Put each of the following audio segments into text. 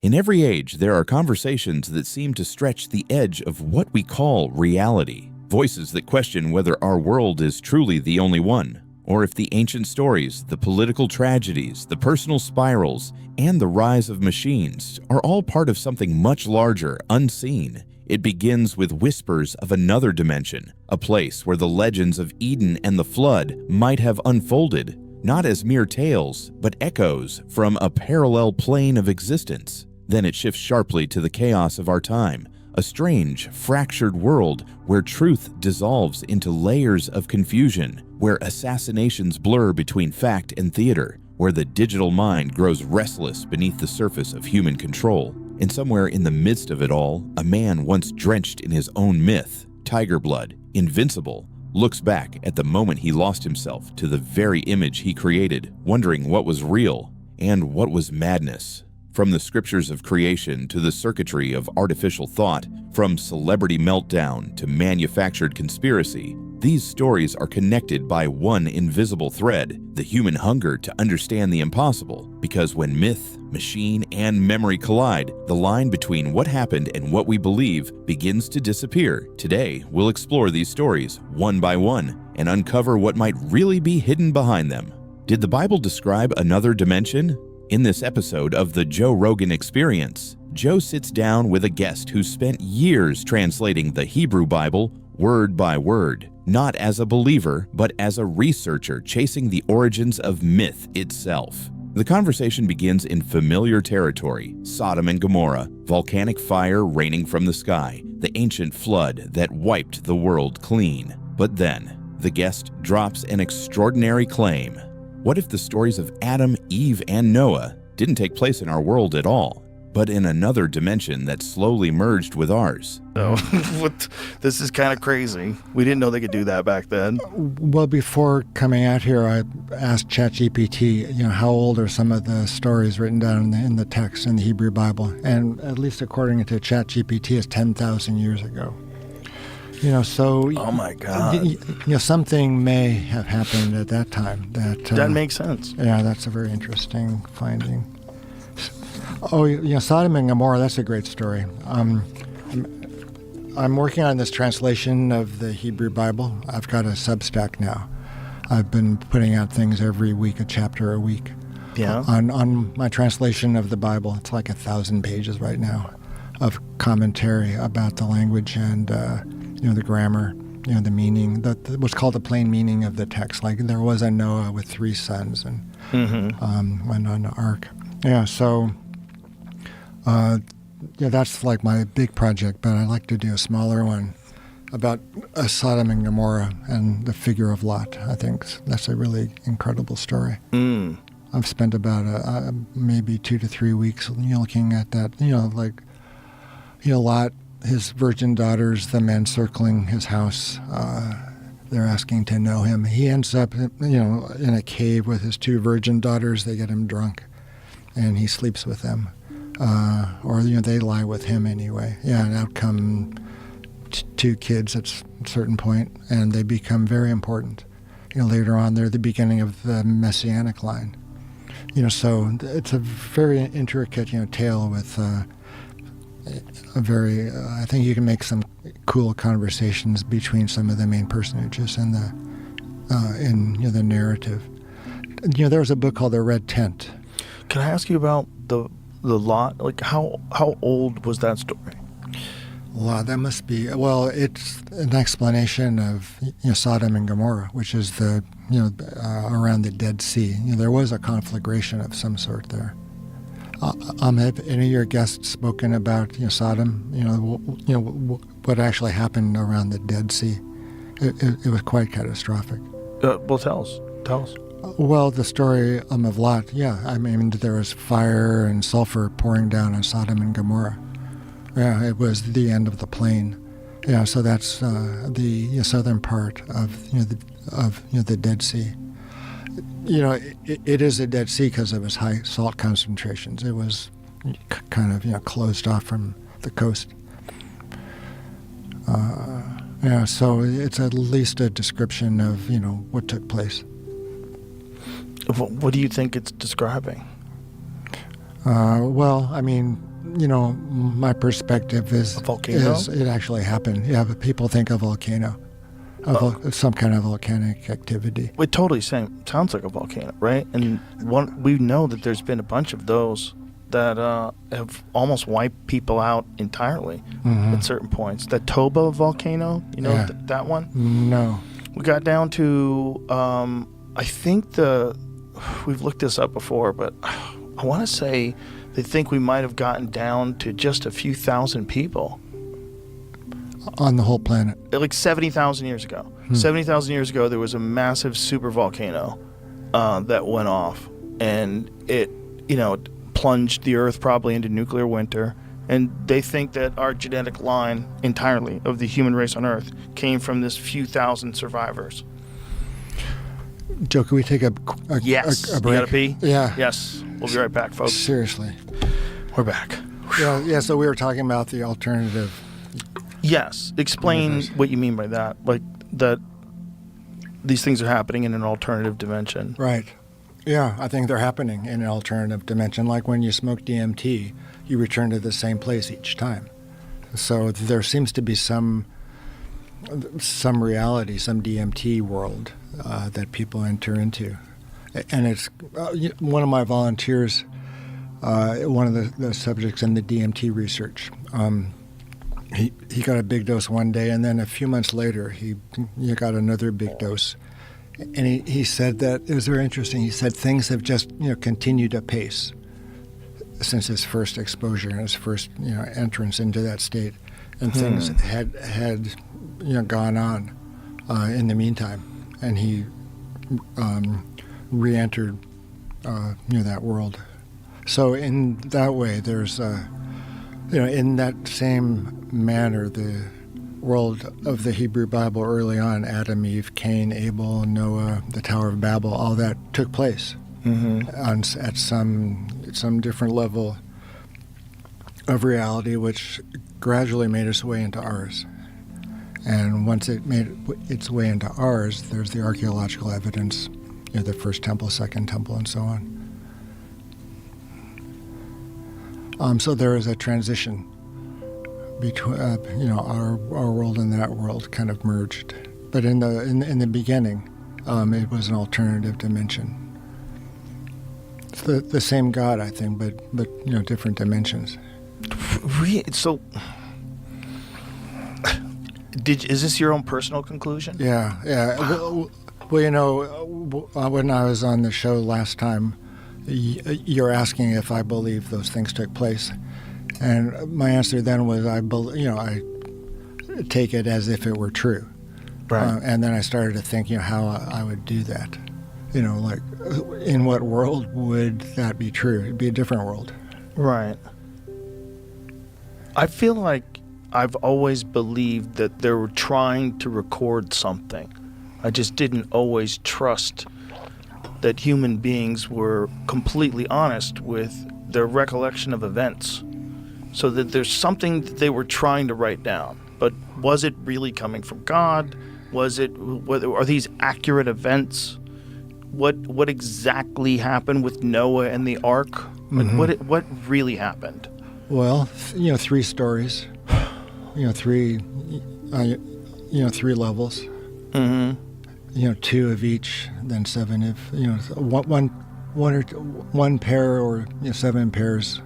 In every age, there are conversations that seem to stretch the edge of what we call reality. Voices that question whether our world is truly the only one, or if the ancient stories, the political tragedies, the personal spirals, and the rise of machines are all part of something much larger, unseen. It begins with whispers of another dimension, a place where the legends of Eden and the flood might have unfolded, not as mere tales, but echoes from a parallel plane of existence. Then it shifts sharply to the chaos of our time, a strange, fractured world where truth dissolves into layers of confusion, where assassinations blur between fact and theater, where the digital mind grows restless beneath the surface of human control. And somewhere in the midst of it all, a man once drenched in his own myth, tiger blood, invincible, looks back at the moment he lost himself to the very image he created, wondering what was real and what was madness. From the scriptures of creation to the circuitry of artificial thought, from celebrity meltdown to manufactured conspiracy, these stories are connected by one invisible thread, the human hunger to understand the impossible. Because when myth, machine, and memory collide, the line between what happened and what we believe begins to disappear. Today, we'll explore these stories one by one and uncover what might really be hidden behind them. Did the Bible describe another dimension? In this episode of the Joe Rogan Experience, Joe sits down with a guest who spent years translating the Hebrew Bible word by word, not as a believer, but as a researcher chasing the origins of myth itself. The conversation begins in familiar territory: Sodom and Gomorrah, volcanic fire raining from the sky, the ancient flood that wiped the world clean. But then, the guest drops an extraordinary claim. What if the stories of Adam, Eve, and Noah didn't take place in our world at all, but in another dimension that slowly merged with ours? So, this is kind of crazy. We didn't know they could do that back then. Well, before coming out here, I asked ChatGPT, how old are some of the stories written down in the text in the Hebrew Bible? And at least according to ChatGPT, it's 10,000 years ago. So oh my God, something may have happened at that time. That makes sense. Yeah, that's a very interesting finding. Oh, Sodom and Gomorrah. That's a great story. I'm working on this translation of the Hebrew Bible. I've got a Substack now. I've been putting out things every week, a chapter a week. Yeah. On my translation of the Bible, it's like 1,000 pages right now of commentary about the language and the grammar, the meaning, what's called the plain meaning of the text. Like there was a Noah with 3 sons and went on the ark. Yeah, so that's like my big project, but I'd like to do a smaller one about Sodom and Gomorrah and the figure of Lot. I think that's a really incredible story. I've spent about maybe 2 to 3 weeks looking at that, Lot, his virgin daughters, the men circling his house, they're asking to know him. He ends up, in a cave with his 2 virgin daughters. They get him drunk, and he sleeps with them. Or they lie with him anyway. Yeah, and out come 2 kids at a certain point, and they become very important. Later on, they're the beginning of the Messianic line. So it's a very intricate, tale with a very, I think you can make some cool conversations between some of the main personages in the narrative. There was a book called The Red Tent. Can I ask you about the Lot? Like how old was that story? Lot, that must be, it's an explanation of Sodom and Gomorrah, which is around the Dead Sea. There was a conflagration of some sort there. Have any of your guests spoken about Sodom? What actually happened around the Dead Sea? It was quite catastrophic. Well, tell us. Well, the story of Lot. Yeah, I mean there was fire and sulfur pouring down on Sodom and Gomorrah. Yeah, it was the end of the plain. Yeah, so that's the southern part of the Dead Sea. It is a Dead Sea because of its high salt concentrations. It was kind of closed off from the coast. So it's at least a description of what took place. What do you think it's describing? Well, I mean, my perspective is A volcano? it actually happened. Yeah, but people think a volcano, some kind of volcanic activity. It totally sounds like a volcano, right? And we know that there's been a bunch of those that have almost wiped people out entirely at certain points. The Toba volcano, Yeah. that one? No. We got down to, I think we've looked this up before, but I want to say they think we might have gotten down to just a few thousand people. On the whole planet. Like 70,000 years ago. 70,000 years ago, there was a massive super volcano that went off, and it plunged the Earth probably into nuclear winter. And they think that our genetic line entirely of the human race on Earth came from this few thousand survivors. Joe, can we take a Yes. a break? You gotta pee? Yeah. Yes. We'll be right back, folks. Seriously. We're back. Yeah. So we were talking about the alternative. Yes. Explain Universe. what you mean by that. Like that these things are happening in an alternative dimension. Right. Yeah, I think they're happening in an alternative dimension. Like when you smoke DMT, you return to the same place each time. So there seems to be some reality, some DMT world that people enter into. And it's one of my volunteers, one of the subjects in the DMT research. He got a big dose one day, and then a few months later, he got another big dose. And he said that it was very interesting. He said things have just continued apace since his first exposure and his first entrance into that state, and things had gone on in the meantime, and he re-entered that world. So in that way, there's in that same manner, the world of the Hebrew Bible early on, Adam, Eve, Cain, Abel, Noah, the Tower of Babel, all that took place at some different level of reality, which gradually made its way into ours. And once it made its way into ours, there's the archaeological evidence, the first temple, second temple, and so on. So there is a transition between, our world and that world kind of merged. But in the beginning, it was an alternative dimension. It's the same God, I think, but different dimensions. So, is this your own personal conclusion? Yeah. Well, when I was on the show last time, you're asking if I believe those things took place, and my answer then was I take it as if it were true, Right. and then I started to think, how I would do that, like in what world would that be true? It'd be a different world. Right. I feel like I've always believed that they were trying to record something. I just didn't always trust that human beings were completely honest with their recollection of events. So that there's something that they were trying to write down. But was it really coming from God? Are these accurate events? What exactly happened with Noah and the ark? Like what really happened? Well, three stories, three levels. Mm-hmm. Two of each, then seven if one pair or seven pairs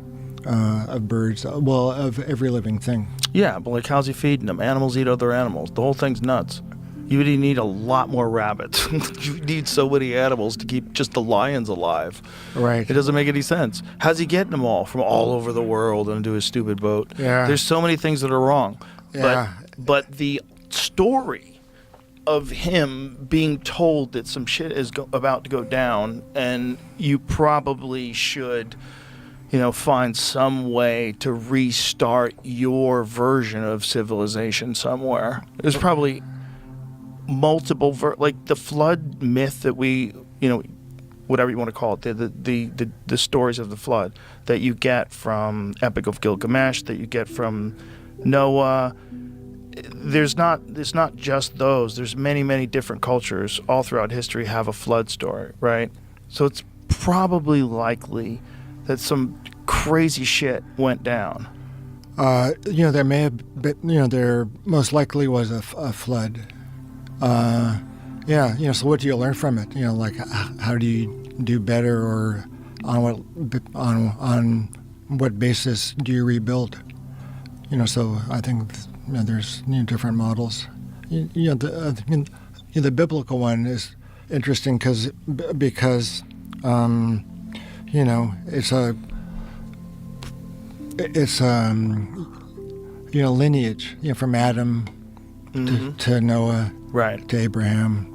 of birds. Well, of every living thing. Yeah, but like how's he feeding them? Animals eat other animals. The whole thing's nuts. You would need a lot more rabbits. You need so many animals to keep just the lions alive. Right. It doesn't make any sense. How's he getting them all from all over the world into his stupid boat? Yeah. There's so many things that are wrong. Yeah. But the story of him being told that some shit is about to go down, and you probably should, find some way to restart your version of civilization somewhere. There's probably multiple, like the flood myth that we, whatever you want to call it, the stories of the flood that you get from Epic of Gilgamesh, that you get from Noah. It's not just those. There's many, many different cultures all throughout history have a flood story, right? So it's probably likely that some crazy shit went down. There may have been, there most likely was a flood. So what do you learn from it? Like how do you do better, or on what basis do you rebuild? So I think there's different models. The biblical one is interesting because it's lineage, from Adam to Noah, Right. to Abraham,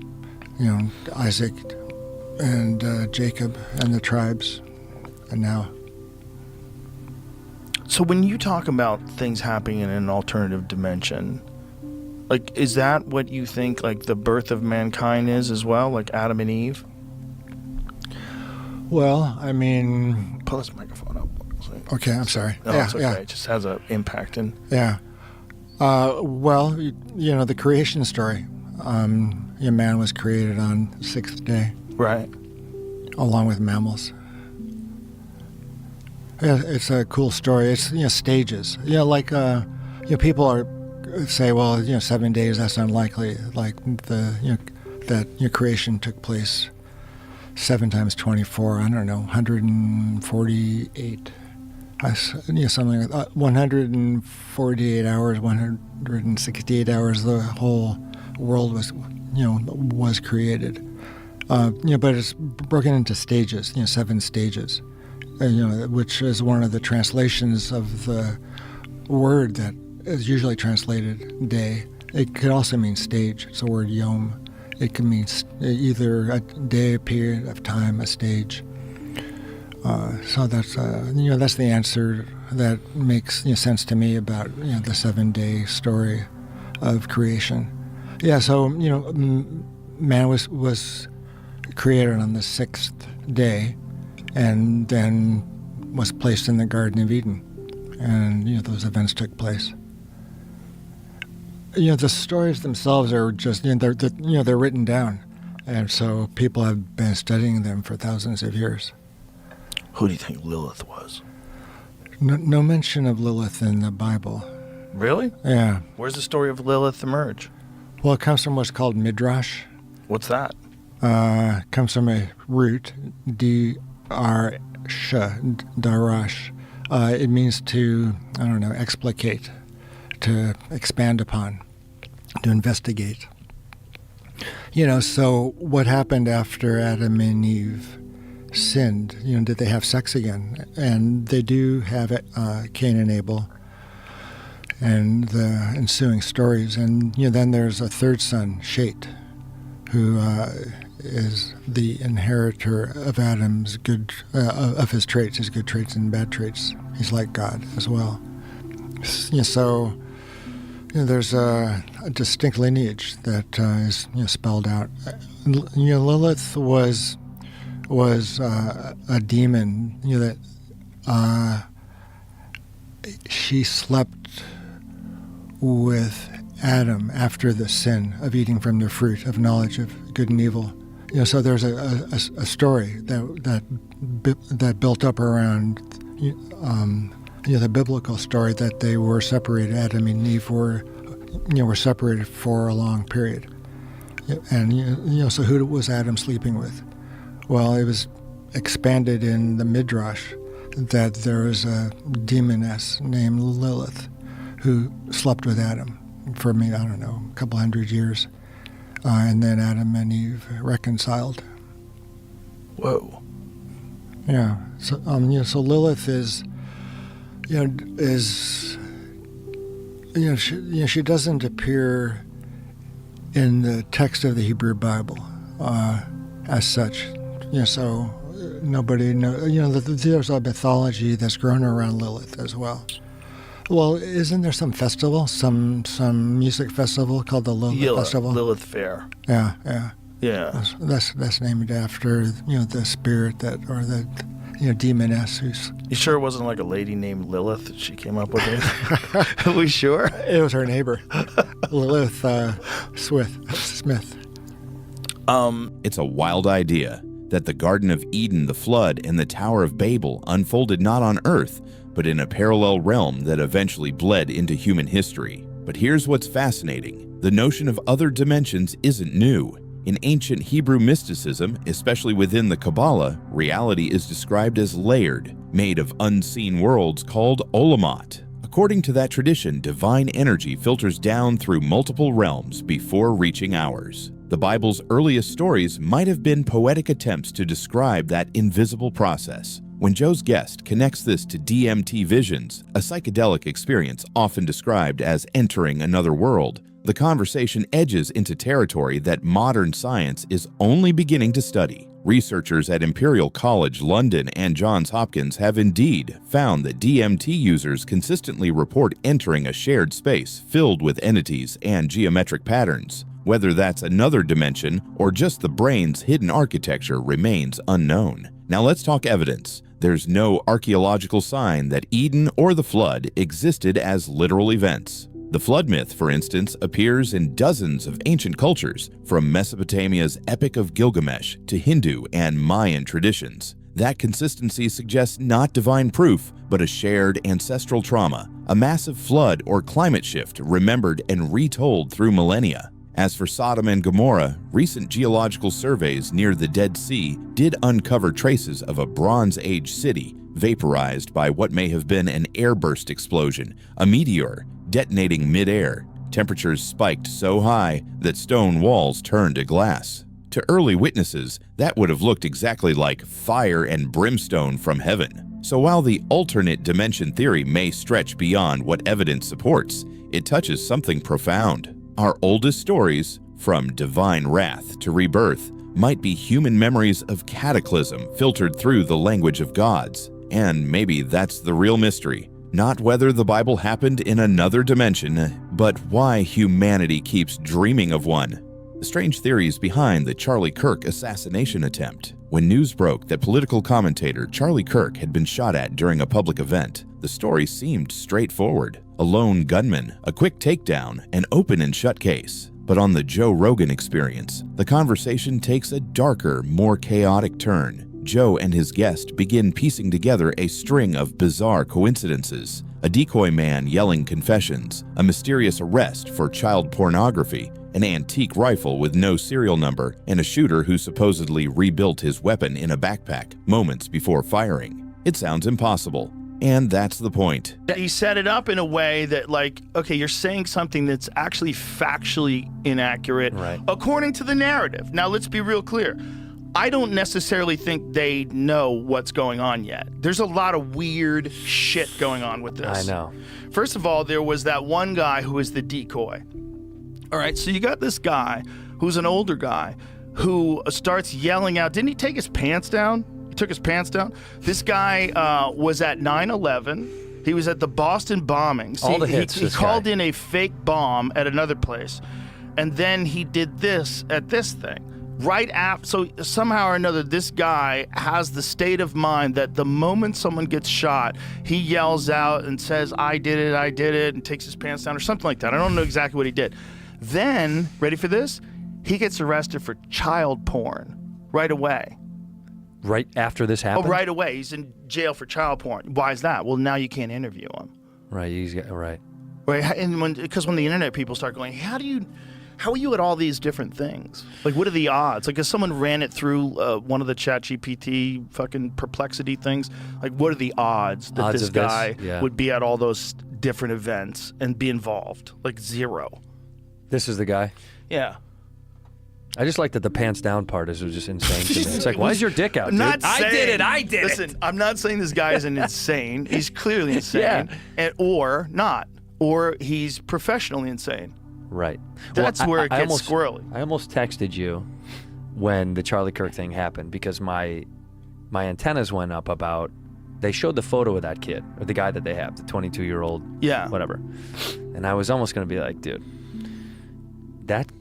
Isaac and Jacob and the tribes, and now. So when you talk about things happening in an alternative dimension, like, is that what you think, like, the birth of mankind is as well, like Adam and Eve? Well, I mean... Pull this microphone up. Okay, I'm sorry. No, it's okay. It just has an impact. Yeah. The creation story. Man was created on the sixth day. Right. Along with mammals. Yeah, it's a cool story. It's, stages. People say, well, 7 days, that's unlikely. Like that creation took place 7 times 24, I don't know, 148. Something like that. 148 hours, 168 hours, the whole world was created. But it's broken into stages, 7 stages, which is one of the translations of the word that is usually translated day. It could also mean stage. It's the word yom. It can mean either a day, a period of time, a stage. So that's that's the answer that makes sense to me about the 7-day story of creation. Yeah. So man was created on the 6th day, and then was placed in the Garden of Eden, and those events took place. The stories themselves are just they're written down, and so people have been studying them for thousands of years. Who do you think Lilith was? No mention of Lilith in the Bible. Really? Yeah. Where's the story of Lilith emerge? Well, it comes from what's called midrash. What's that? It comes from a root, D-R-sh, darash. It means to, explicate, to expand upon, to investigate. So what happened after Adam and Eve sinned? Did they have sex again? And they do have Cain and Abel, and the ensuing stories. And then there's a third son, Shet, who is the inheritor of Adam's of his traits, his good traits and bad traits. He's like God as well. So there's a distinct lineage that is spelled out. Lilith was a demon. That she slept with Adam after the sin of eating from the fruit of knowledge of good and evil. So there's a story that built up around the biblical story that they were separated. Adam and Eve were separated for a long period. And so who was Adam sleeping with? Well, it was expanded in the midrash that there was a demoness named Lilith who slept with Adam for a couple hundred years, and then Adam and Eve reconciled. Whoa. Yeah. So so Lilith is she doesn't appear in the text of the Hebrew Bible as such. So nobody knows. There's a mythology that's grown around Lilith as well. Well, isn't there some festival, some music festival called the Lilith Festival? Lilith Fair. Yeah. That's named after the spirit or the demoness who's. You sure it wasn't like a lady named Lilith that she came up with it? Are we sure? It was her neighbor, Lilith Smith. It's a wild idea that the Garden of Eden, the flood, and the Tower of Babel unfolded not on Earth, but in a parallel realm that eventually bled into human history. But here's what's fascinating. The notion of other dimensions isn't new. In ancient Hebrew mysticism, especially within the Kabbalah, reality is described as layered, made of unseen worlds called olamot. According to that tradition, divine energy filters down through multiple realms before reaching ours. The Bible's earliest stories might have been poetic attempts to describe that invisible process. When Joe's guest connects this to DMT visions, a psychedelic experience often described as entering another world, the conversation edges into territory that modern science is only beginning to study. Researchers at Imperial College London and Johns Hopkins have indeed found that DMT users consistently report entering a shared space filled with entities and geometric patterns. Whether that's another dimension or just the brain's hidden architecture remains unknown. Now let's talk evidence. There's no archaeological sign that Eden or the flood existed as literal events. The flood myth, for instance, appears in dozens of ancient cultures, from Mesopotamia's Epic of Gilgamesh to Hindu and Mayan traditions. That consistency suggests not divine proof, but a shared ancestral trauma, a massive flood or climate shift remembered and retold through millennia. As for Sodom and Gomorrah, recent geological surveys near the Dead Sea did uncover traces of a Bronze Age city vaporized by what may have been an airburst explosion, a meteor, detonating mid-air. Temperatures spiked so high that stone walls turned to glass. To early witnesses, that would have looked exactly like fire and brimstone from heaven. So while the alternate dimension theory may stretch beyond what evidence supports, it touches something profound. Our oldest stories, from divine wrath to rebirth, might be human memories of cataclysm filtered through the language of gods. And maybe that's the real mystery. Not whether the Bible happened in another dimension, but why humanity keeps dreaming of one. The strange theories behind the Charlie Kirk assassination attempt. When news broke that political commentator Charlie Kirk had been shot at during a public event, the story seemed straightforward. A lone gunman, a quick takedown, an open and shut case. But on the Joe Rogan Experience, the conversation takes a darker, more chaotic turn. Joe and his guest begin piecing together a string of bizarre coincidences. A decoy man yelling confessions, a mysterious arrest for child pornography, an antique rifle with no serial number, and a shooter who supposedly rebuilt his weapon in a backpack moments before firing. It sounds impossible. And that's the point. He set it up in a way that, like, okay, you're saying something that's actually factually inaccurate, right, according to the narrative. Now, let's be real clear. I don't necessarily think they know what's going on yet. There's a lot of weird shit going on with this. I know. First of all, there was that one guy who was the decoy. All right, so you got this guy who's an older guy who starts yelling out. Didn't he take his pants down? He took his pants down. This guy was at 9/11. He was at the Boston bombings. All the hits. He called in a fake bomb at another place. And then he did this at this thing. Right after, so somehow or another, this guy has the state of mind that the moment someone gets shot, he yells out and says, I did it, and takes his pants down or something like that. I don't know exactly what he did. Then, ready for this? He gets arrested for child porn right away. Right after this happened? Oh, right away. He's in jail for child porn. Why is that? Well, now you can't interview him. Right, Right, and because when the internet people start going, how are you at all these different things? Like, what are the odds? Like, if someone ran it through one of the ChatGPT fucking perplexity things, like, what are the odds that this guy would be at all those different events and be involved? Like, zero. This is the guy? Yeah. I just like that the pants down part is just insane to me. It's like, why is your dick out, dude? I did it. Listen, I'm not saying this guy isn't insane. He's clearly insane. Yeah. Or not. Or he's professionally insane. Right. That's where it gets squirrely. I almost texted you when the Charlie Kirk thing happened because my antennas went up about, they showed the photo of that kid, or the guy that they have, the 22-year-old, whatever. And I was almost going to be like, dude,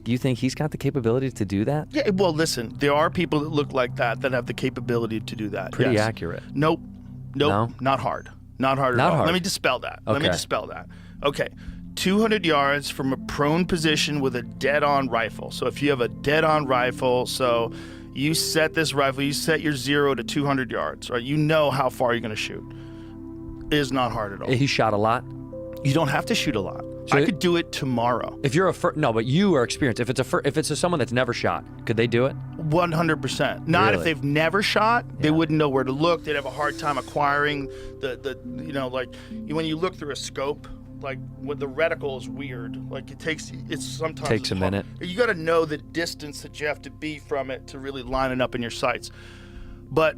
you think he's got the capability to do that? Yeah, well, listen, there are people that look like that have the capability to do that. Pretty accurate. Nope. No? Not hard. Not hard at all. Hard. Let me dispel that. Okay. Okay. 200 yards from a prone position with a dead-on rifle. So if you have a dead-on rifle, so You set this rifle, you set your 0 to 200 yards, right? You know how far you're going to shoot. It is not hard at all. He shot a lot? You don't have to shoot a lot. So I could do it tomorrow. If you're no, but you are experienced. If it's someone that's never shot, could they do it? 100%. Not Really? if they've never shot. They wouldn't know where to look. They'd have a hard time acquiring the like when you look through a scope, like with the reticle is weird. Like sometimes takes a minute. You got to know the distance that you have to be from it to really line it up in your sights. But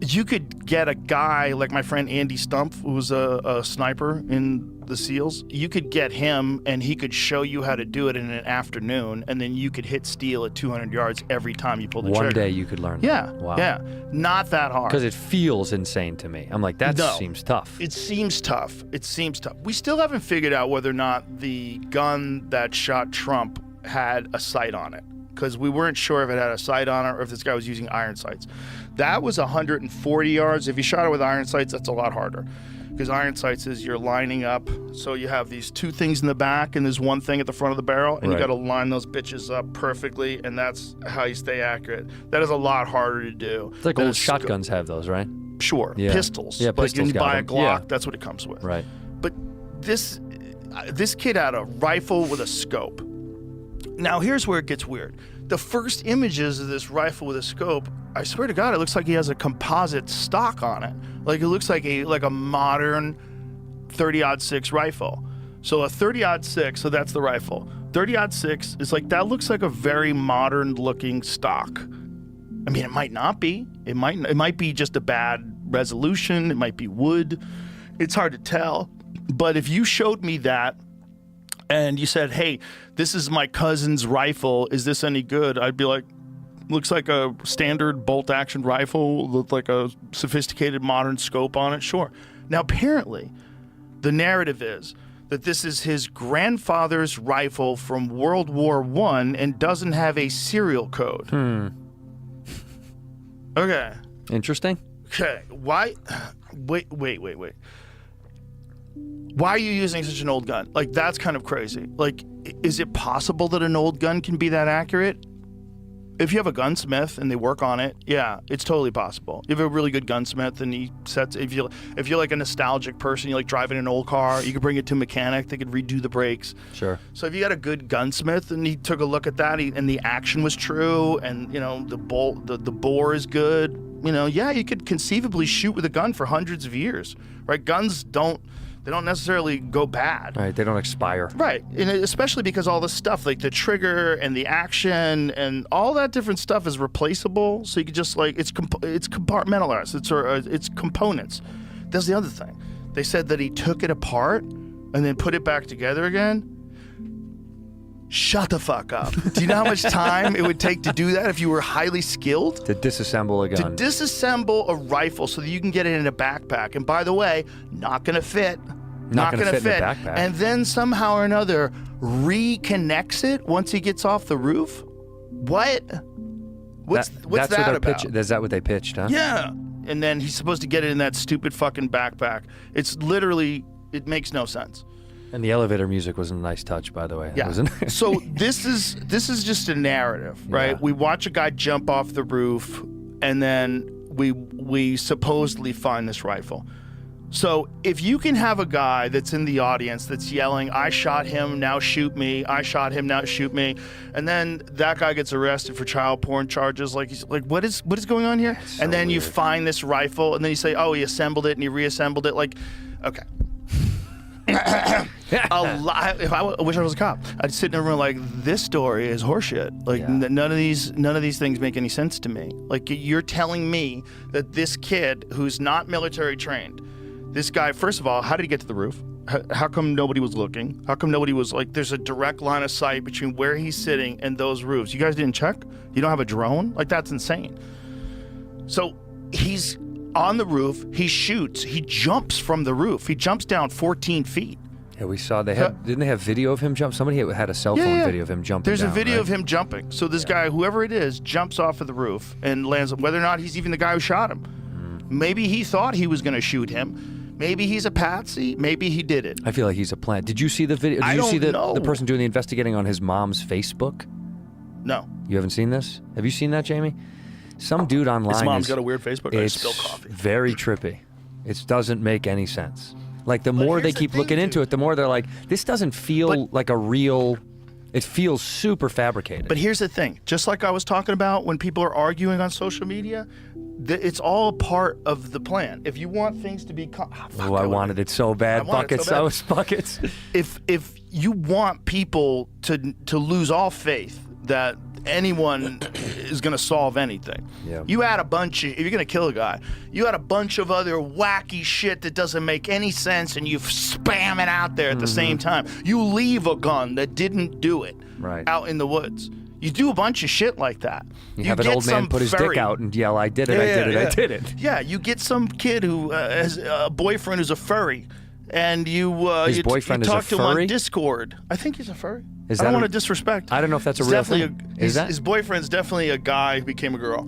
you could get a guy like my friend Andy Stumpf, who was a sniper in the SEALs. You could get him, and he could show you how to do it in an afternoon, and then you could hit steel at 200 yards every time you pull the trigger. One day you could learn that. Yeah. Wow. Yeah. Not that hard. Because it feels insane to me. I'm like, that seems tough. It seems tough. We still haven't figured out whether or not the gun that shot Trump had a sight on it, because we weren't sure if it had a sight on it or if this guy was using iron sights. That was 140 yards. If you shot it with iron sights, that's a lot harder, because iron sights is you're lining up. So you have these two things in the back and there's one thing at the front of the barrel, and you got to line those bitches up perfectly, and that's how you stay accurate. That is a lot harder to do. It's like old shotguns have those, right? Sure. Yeah. Pistols. Yeah, But pistols you buy a got Glock, them. that's what it comes with. Right. But this kid had a rifle with a scope. Now here's where it gets weird. The first images of this rifle with a scope, I swear to God, it looks like he has a composite stock on it. Like it looks like a modern 30-06 rifle. So a 30-06, so that's the rifle. 30-06 is like, that looks like a very modern looking stock. I mean, it might not be. It might be just a bad resolution. It might be wood. It's hard to tell. But if you showed me that and you said, hey, this is my cousin's rifle, is this any good? I'd be like, looks like a standard bolt action rifle with like a sophisticated modern scope on it. Sure. Now, apparently, the narrative is that this is his grandfather's rifle from World War I and doesn't have a serial code. Okay. Interesting. Okay. Why? Wait. Why are you using such an old gun? Like, that's kind of crazy. Like, is it possible that an old gun can be that accurate? If you have a gunsmith and they work on it, yeah, it's totally possible. You have a really good gunsmith and he sets, if you're like a nostalgic person, you like driving an old car, you could bring it to a mechanic, they could redo the brakes. Sure. So if you got a good gunsmith and he took a look at that and the action was true and, the bore is good, yeah, you could conceivably shoot with a gun for hundreds of years, right? Guns don't necessarily go bad. Right, they don't expire. Right, and especially because all the stuff, like the trigger and the action and all that different stuff is replaceable, so you could just it's compartmentalized, it's components. That's the other thing. They said that he took it apart and then put it back together again. Shut the fuck up. Do you know how much time it would take to do that if you were highly skilled? To disassemble a gun. To disassemble a rifle so that you can get it in a backpack. And by the way, not going to fit. Not going to fit in a backpack. And then somehow or another reconnects it once he gets off the roof? What? What's that about? Is that what they pitched, huh? Yeah. And then he's supposed to get it in that stupid fucking backpack. It's literally, it makes no sense. And the elevator music was a nice touch, by the way. Yeah. So this is just a narrative, right? Yeah. We watch a guy jump off the roof, and then we supposedly find this rifle. So if you can have a guy that's in the audience that's yelling, "I shot him, now shoot me. I shot him, now shoot me," and then that guy gets arrested for child porn charges, like he's like, what is going on here? So and then weird. you find this rifle, and then you say, "Oh, he assembled it and he reassembled it." Like, okay. If I wish I was a cop, I'd sit in a room like, this story is horseshit. Like, none of these things make any sense to me. Like, you're telling me that this kid who's not military trained, this guy, first of all, how did he get to the roof? How come nobody was looking? How come nobody was like, there's a direct line of sight between where he's sitting and those roofs? You guys didn't check? You don't have a drone? Like, that's insane. So he's on the roof, he shoots, he jumps from the roof. He jumps down 14 feet. Yeah, we saw didn't they have video of him jump? Somebody had a cell phone video of him jumping There's down, a video right? of him jumping. So this guy, whoever it is, jumps off of the roof and lands, whether or not he's even the guy who shot him. Maybe he thought he was going to shoot him. Maybe he's a patsy. Maybe he did it. I feel like he's a plant. Did you see the video? Did you see the person doing the investigating on his mom's Facebook? No. You haven't seen this? Have you seen that, Jamie? Some dude online. His mom's got a weird Facebook. I spill coffee. Very trippy. It doesn't make any sense. Like the more they keep looking into it, the more they're like, this doesn't feel like a real. It feels super fabricated. But here's the thing. Just like I was talking about when people are arguing on social media, it's all part of the plan. If you want things to be... I wanted it so bad. Buckets. I was buckets. If you want people to lose all faith that anyone is going to solve anything, you add a bunch of... If you're going to kill a guy, you add a bunch of other wacky shit that doesn't make any sense, and you spam it out there at the same time. You leave a gun that didn't do it out in the woods. You do a bunch of shit like that. You have an old man put his dick out and yell, I did it, I did it. Yeah, you get some kid who has a boyfriend who's a furry, and you talk to him on Discord. I think he's a furry. I don't want to disrespect. I don't know if that's a real thing. His boyfriend's definitely a guy who became a girl.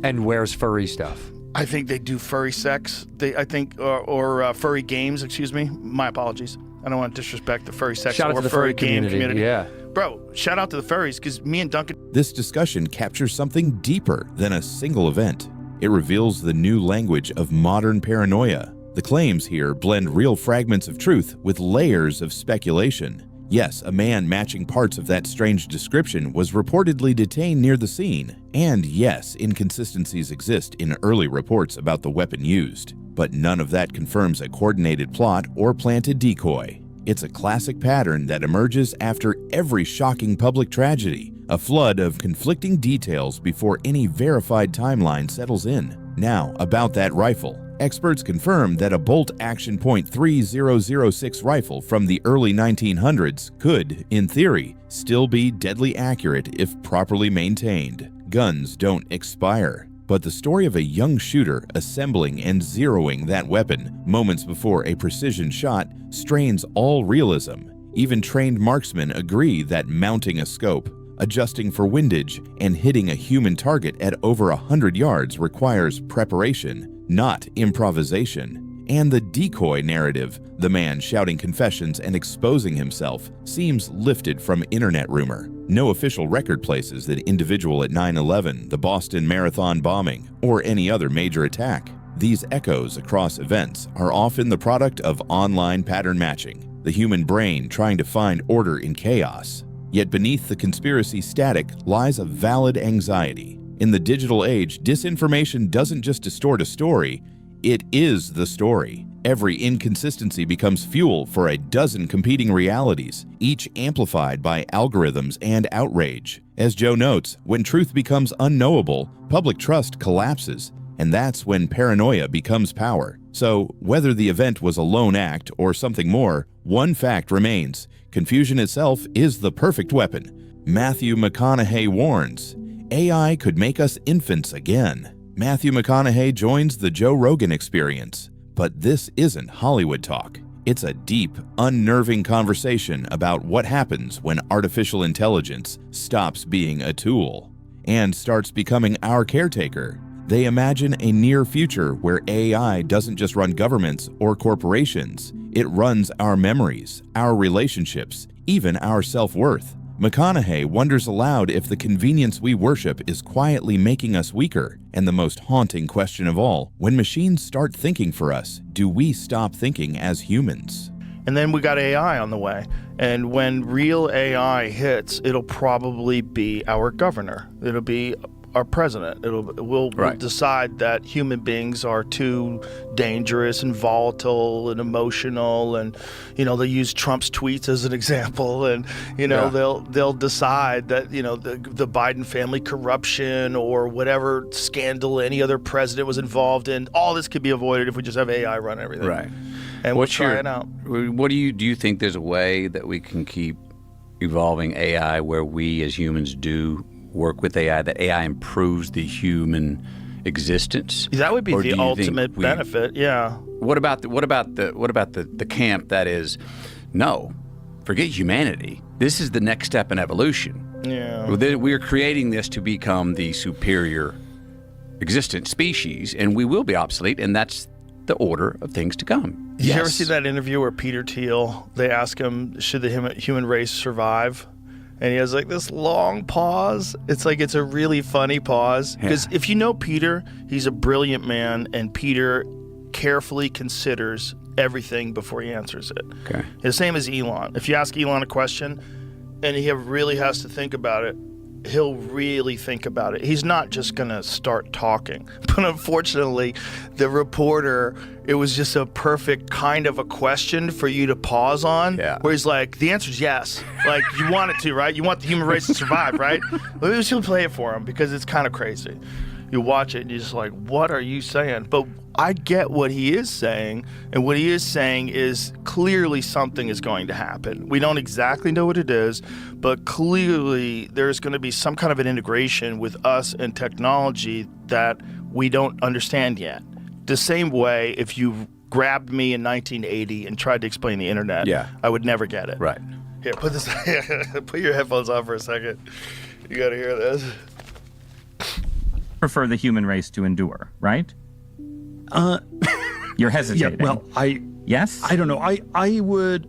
And wears furry stuff. I think they do furry sex. Or furry games, excuse me. My apologies. I don't want to disrespect the furry sex or furry game community. Yeah. Bro, shout out to the furries, because me and Duncan... This discussion captures something deeper than a single event. It reveals the new language of modern paranoia. The claims here blend real fragments of truth with layers of speculation. Yes, a man matching parts of that strange description was reportedly detained near the scene. And yes, inconsistencies exist in early reports about the weapon used. But none of that confirms a coordinated plot or planted decoy. It's a classic pattern that emerges after every shocking public tragedy, a flood of conflicting details before any verified timeline settles in. Now, about that rifle. Experts confirm that a bolt action .3006 rifle from the early 1900s could, in theory, still be deadly accurate if properly maintained. Guns don't expire. But the story of a young shooter assembling and zeroing that weapon moments before a precision shot strains all realism. Even trained marksmen agree that mounting a scope, adjusting for windage, and hitting a human target at over 100 yards requires preparation, not improvisation. And the decoy narrative, the man shouting confessions and exposing himself, seems lifted from internet rumor. No official record places that individual at 9/11, the Boston Marathon bombing, or any other major attack. These echoes across events are often the product of online pattern matching, the human brain trying to find order in chaos. Yet beneath the conspiracy static lies a valid anxiety. In the digital age, disinformation doesn't just distort a story, it is the story. Every inconsistency becomes fuel for a dozen competing realities, each amplified by algorithms and outrage. As Joe notes, when truth becomes unknowable, public trust collapses, and that's when paranoia becomes power. So, whether the event was a lone act or something more, one fact remains: confusion itself is the perfect weapon. Matthew McConaughey warns, AI could make us infants again. Matthew McConaughey joins the Joe Rogan Experience. But this isn't Hollywood talk. It's a deep, unnerving conversation about what happens when artificial intelligence stops being a tool and starts becoming our caretaker. They imagine a near future where AI doesn't just run governments or corporations. It runs our memories, our relationships, even our self-worth. McConaughey wonders aloud if the convenience we worship is quietly making us weaker. And the most haunting question of all, when machines start thinking for us, do we stop thinking as humans? And then we got AI on the way. And when real AI hits, it'll probably be our governor. It'll be our president. We'll decide that human beings are too dangerous and volatile and emotional, and they'll use Trump's tweets as an example, and they'll decide that the Biden family corruption or whatever scandal any other president was involved in, all this could be avoided if we just have AI run everything. Right. And we'll try it out. What do you think there's a way that we can keep evolving AI where we as humans do work with AI, that AI improves the human existence? That would be the ultimate benefit. Yeah. What about the camp that is, no, forget humanity. This is the next step in evolution. Yeah. We're creating this to become the superior existent species, and we will be obsolete, and that's the order of things to come. Did you ever see that interview where Peter Thiel, they ask him, should the human race survive? And he has like this long pause. It's like it's a really funny pause. Because if you know Peter, he's a brilliant man, and Peter carefully considers everything before he answers it. Okay. The same as Elon. If you ask Elon a question and he really has to think about it, he'll really think about it. He's not just going to start talking. But unfortunately, the reporter, it was just a perfect kind of a question for you to pause on, where he's like, the answer is yes. Like, you want it to, right? You want the human race to survive, right? Maybe she'll play it for him because it's kind of crazy. You watch it and you're just like, what are you saying? But I get what he is saying, and what he is saying is clearly something is going to happen. We don't exactly know what it is, but clearly there's going to be some kind of an integration with us and technology that we don't understand yet. The same way if you grabbed me in 1980 and tried to explain the internet, I would never get it. Right. Here, put your headphones on for a second. You got to hear this. Prefer the human race to endure, right? You're hesitating. Yeah, well, yes? I don't know. I would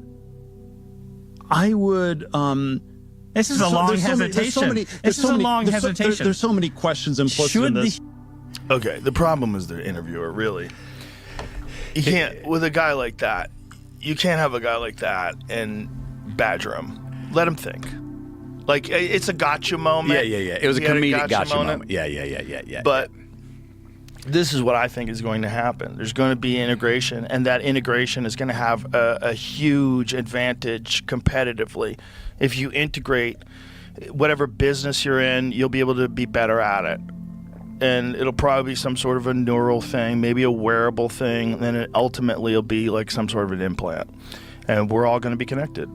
This is a long hesitation. This is a long hesitation. There's so many questions implicit in this. Okay, the problem is the interviewer, really. You can't, with a guy like that, you can't have a guy like that and badger him. Let him think. Like, it's a gotcha moment. Yeah. It was a comedic gotcha moment. Yeah. But this is what I think is going to happen. There's going to be integration, and that integration is going to have a huge advantage competitively. If you integrate whatever business you're in, you'll be able to be better at it. And it'll probably be some sort of a neural thing, maybe a wearable thing, and then it ultimately will be like some sort of an implant. And we're all going to be connected.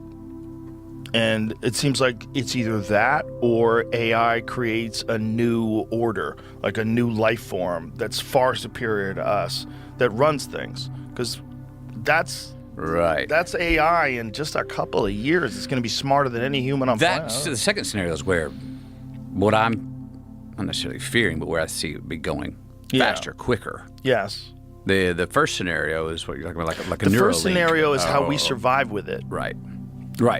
And it seems like it's either that or AI creates a new order, like a new life form that's far superior to us, that runs things. Because that's AI in just a couple of years. It's going to be smarter than any human on planet. That's the second scenario is where what I'm not necessarily fearing, but where I see it be going faster, quicker. Yes. The first scenario is what you're talking about, like a The Neuralink. first scenario is how we survive with it. Right.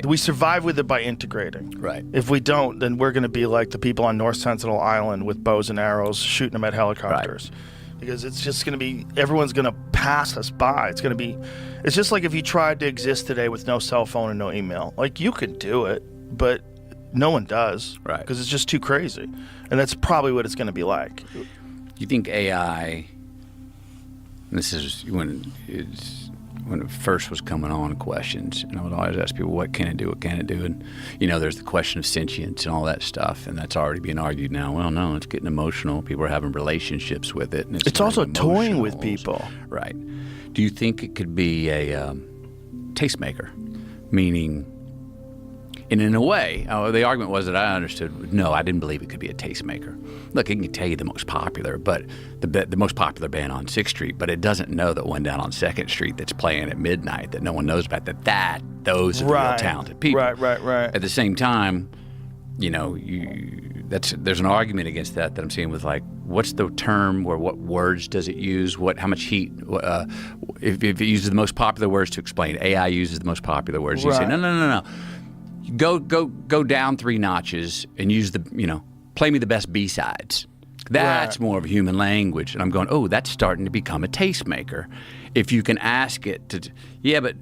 We survive with it by integrating. Right. If we don't, then we're going to be like the people on North Sentinel Island with bows and arrows shooting them at helicopters. Right. Because it's just going to be, everyone's going to pass us by. It's just like if you tried to exist today with no cell phone and no email. Like, you could do it, but no one does. Right. Because it's just too crazy. And that's probably what it's going to be like. You think AI, and this is when it first was coming on questions, and I would always ask people, what can it do, and there's the question of sentience and all that stuff, and that's already being argued now. Well, no, it's getting emotional. People are having relationships with it, and it's also toying with people. Right. Do you think it could be a tastemaker, meaning, and in a way, the argument was that I understood, no, I didn't believe it could be a tastemaker. Look, it can tell you the most popular, but the most popular band on 6th Street, but it doesn't know that one down on 2nd Street that's playing at midnight that no one knows about, those are the real talented people. Right. At the same time, there's an argument against that I'm seeing with, like, what's the term, or what words does it use, how much heat, if it uses the most popular words to explain, AI uses the most popular words. You say, no. Go down 3 notches and use play me the best B-sides. That's more of human language. And I'm going, oh, that's starting to become a tastemaker. If you can ask it to, but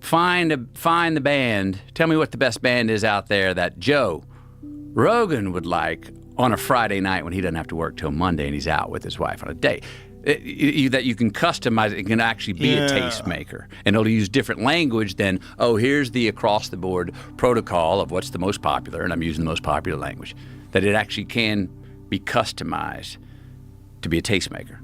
find the band. Tell me what the best band is out there that Joe Rogan would like on a Friday night when he doesn't have to work till Monday and he's out with his wife on a date. That you can customize it. It can actually be a tastemaker. And it'll use different language than, here's the across-the-board protocol of what's the most popular, and I'm using the most popular language. That it actually can be customized to be a tastemaker.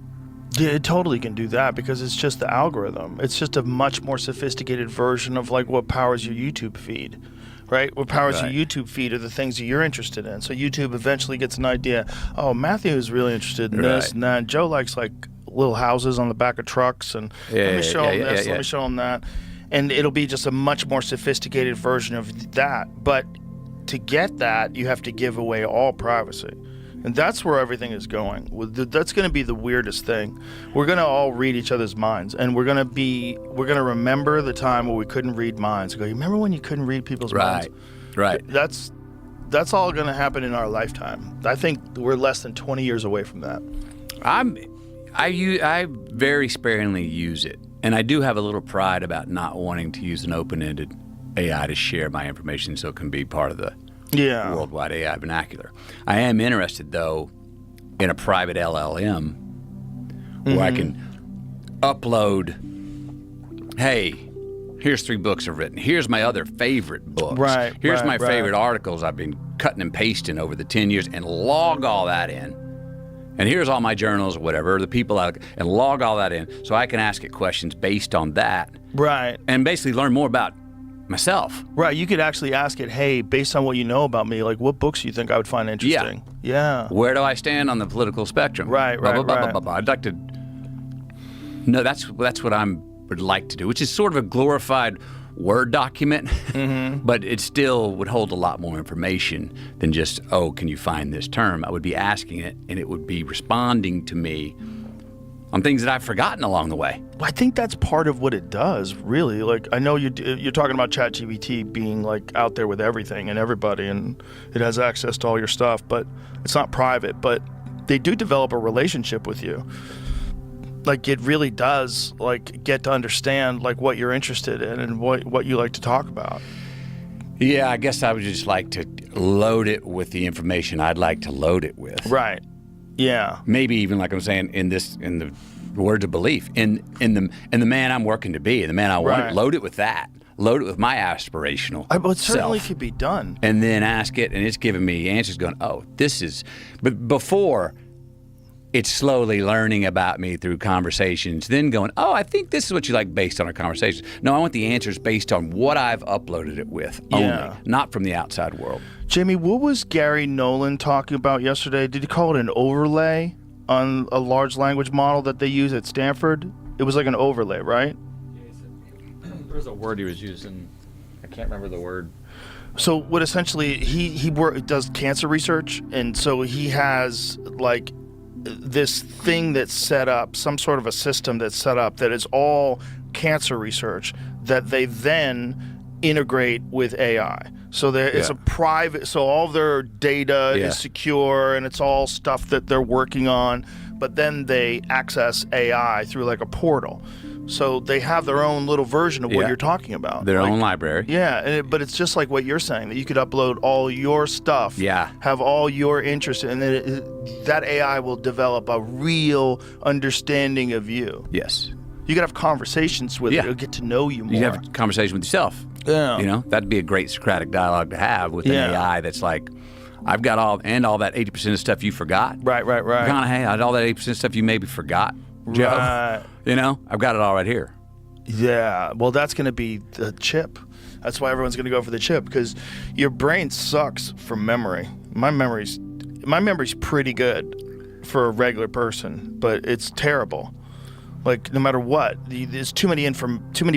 Yeah, it totally can do that because it's just the algorithm. It's just a much more sophisticated version of, like, what powers your YouTube feed. Right? What powers your YouTube feed are the things that you're interested in. So YouTube eventually gets an idea, Matthew is really interested in this and that. Joe likes, like, little houses on the back of trucks, and let me show him this, let me show him that. And it'll be just a much more sophisticated version of that. But to get that, you have to give away all privacy. And that's where everything is going. That's going to be the weirdest thing. We're going to all read each other's minds, and we're going to remember the time where we couldn't read minds. Go, you remember when you couldn't read people's minds? Right. That's that's all going to happen in our lifetime. I think we're less than 20 years away from that. I very sparingly use it, and I do have a little pride about not wanting to use an open-ended AI to share my information so it can be part of the worldwide AI vernacular. I am interested, though, in a private LLM where I can upload, hey, here's 3 books I've written. Here's my other favorite books. Here's my favorite articles I've been cutting and pasting over the 10 years, and log all that in. And here's all my journals or whatever, the people out, and log all that in so I can ask it questions based on that. Right. And basically learn more about myself. Right. You could actually ask it, hey, based on what you know about me, like what books you think I would find interesting? Yeah. Where do I stand on the political spectrum? Right. I'd like to. No, that's what I would like to do, which is sort of a glorified Word document, but it still would hold a lot more information than just, oh, can you find this term? I would be asking it, and it would be responding to me on things that I've forgotten along the way. I think that's part of what it does, really. Like, I know you're talking about ChatGPT being like out there with everything and everybody, and it has access to all your stuff, but it's not private. But they do develop a relationship with you. Like, it really does, like, get to understand, like, what you're interested in and what you like to talk about. Yeah, I guess I would just like to load it with the information I'd like to load it with. Right. Yeah. Maybe even, like I'm saying, in the words of belief, in the man I'm working to be, the man I want, load it with that. Load it with my aspirational But it certainly self. could be done. And then ask it, and it's giving me answers going, oh, this is... But before... It's slowly learning about me through conversations, then going, oh, I think this is what you like based on our conversations. No, I want the answers based on what I've uploaded it with only, not from the outside world. Jamie, what was Gary Nolan talking about yesterday? Did he call it an overlay on a large language model that they use at Stanford? It was like an overlay, right? There was a word he was using. I can't remember the word. So what essentially, he does cancer research, and so he has like this thing that's set up, some sort of a system that's set up that is all cancer research that they then integrate with AI. So it's a private, so all their data is secure and it's all stuff that they're working on, but then they access AI through like a portal. So they have their own little version of what you're talking about. Their own library. Yeah, but it's just like what you're saying, that you could upload all your stuff, have all your interests, and then that AI will develop a real understanding of you. Yes. You could have conversations with it. It'll get to know you more. You have a conversation with yourself. Yeah. You know, that'd be a great Socratic dialogue to have with an AI that's like, I've got all that 80% of stuff you forgot. Right. McConaughey, all that 80% of stuff you maybe forgot. Joe, right. You know, I've got it all right here. Yeah, well, that's going to be the chip. That's why everyone's going to go for the chip, because your brain sucks from memory. My memory's pretty good for a regular person, but it's terrible. Like, no matter what, there's too many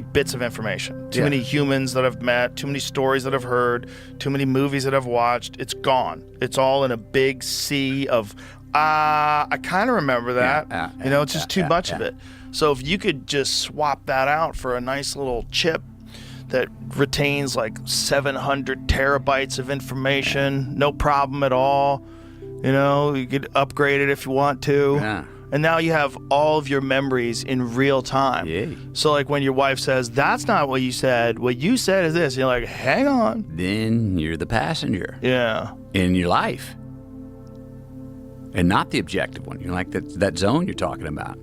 bits of information, too many humans that I've met, too many stories that I've heard, too many movies that I've watched. It's gone. It's all in a big sea of, I kind of remember that. It's just too much of it. So if you could just swap that out for a nice little chip that retains like 700 terabytes of information, no problem at all. You could upgrade it if you want to. Yeah. And now you have all of your memories in real time. Yeah. So like when your wife says, that's not what you said. What you said is this. You're like, hang on. Then you're the passenger. Yeah. In your life. And not the objective one. You're like that zone you're talking about.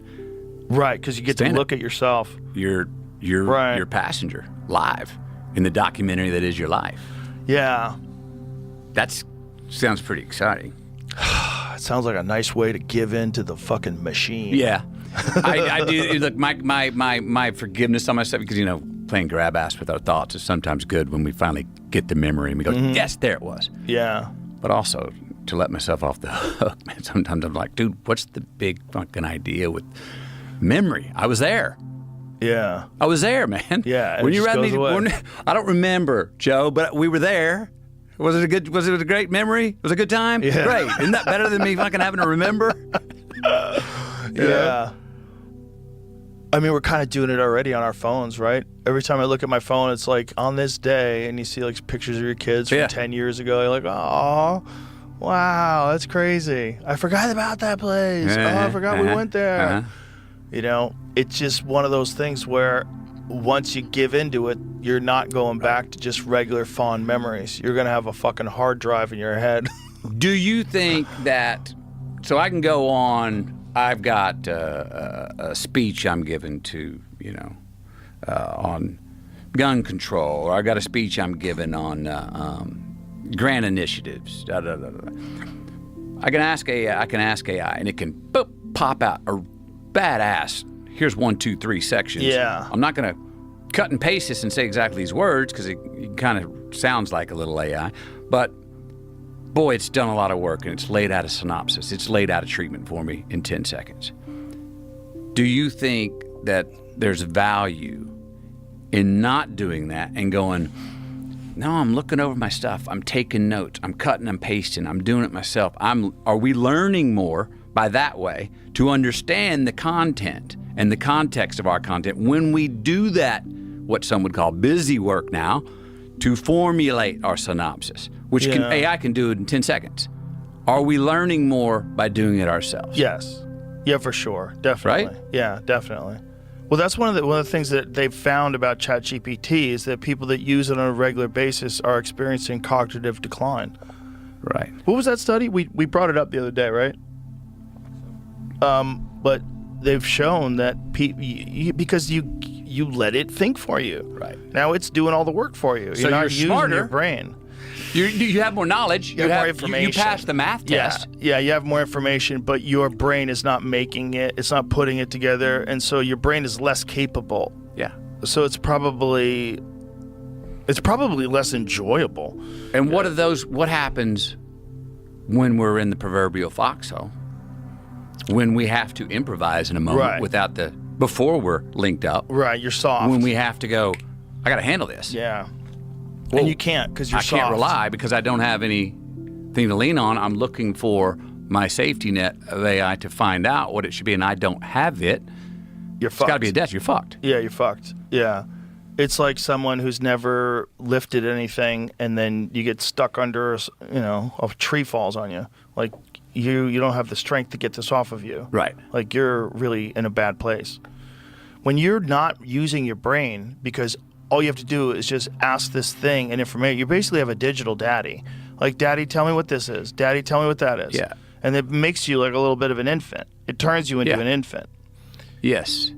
Right, because you get to look at yourself. You're your passenger live in the documentary that is your life. Yeah. That sounds pretty exciting. It sounds like a nice way to give in to the fucking machine. Yeah. I do. Look, my forgiveness on myself, because, playing grab ass with our thoughts is sometimes good when we finally get the memory and we go, yes, there it was. Yeah. But also to let myself off the hook, man. Sometimes I'm like, dude, what's the big fucking idea with memory? I was there. Yeah. I was there, man. Yeah. When you read me, I don't remember, Joe, but we were there. Was it a great memory? Was it a good time? Yeah. Great. Isn't that better than me fucking having to remember? Yeah. I mean, we're kind of doing it already on our phones, right? Every time I look at my phone, it's like on this day, and you see like pictures of your kids from 10 years ago. You're like, oh, wow, that's crazy. I forgot about that place. I forgot we went there. You know, it's just one of those things where once you give into it, you're not going back to just regular fond memories. You're going to have a fucking hard drive in your head. Do you think that, so I can go on, I've got a speech I'm giving to, you know, on gun control, or I got a speech I'm giving on grant initiatives. I can ask AI, and it can pop out a badass. Here's 1, 2, 3 sections. Yeah. I'm not gonna cut and paste this and say exactly these words because it kind of sounds like a little AI, but boy, it's done a lot of work, and it's laid out a synopsis. It's laid out a treatment for me in 10 seconds. Do you think that there's value in not doing that and going, no, I'm looking over my stuff, I'm taking notes, I'm cutting and pasting, I'm doing it myself. Are we learning more by that way to understand the content and the context of our content when we do that, what some would call busy work now, to formulate our synopsis, which AI can do it in 10 seconds? Are we learning more by doing it ourselves? Yes. Yeah, for sure. Definitely. Right? Yeah, definitely. Well, that's one of the things that they've found about ChatGPT is that people that use it on a regular basis are experiencing cognitive decline. Right. What was that study? We brought it up the other day, right? But they've shown that because you let it think for you. Right. Now it's doing all the work for you. So you're not you're using smarter. your brain. You have more knowledge. You have more information. You pass the math test. Yeah, you have more information, but your brain is not making it. It's not putting it together, and so your brain is less capable. Yeah. So it's probably less enjoyable. And what happens when we're in the proverbial foxhole? When we have to improvise in a moment before we're linked up. Right, you're soft. When we have to go, I got to handle this. Yeah. Well, and you can't because you're soft. I can't rely because I don't have anything to lean on. I'm looking for my safety net of AI to find out what it should be, and I don't have it. You're fucked. It's got to be a desk. You're fucked. Yeah, you're fucked. Yeah. It's like someone who's never lifted anything, and then you get stuck under, a tree falls on you. Like, you don't have the strength to get this off of you. Right. Like, you're really in a bad place. When you're not using your brain because all you have to do is just ask this thing and information, you basically have a digital daddy. Like, Daddy, tell me what this is. Daddy, tell me what that is. Yeah. And it makes you like a little bit of an infant. It turns you into an infant. Yes.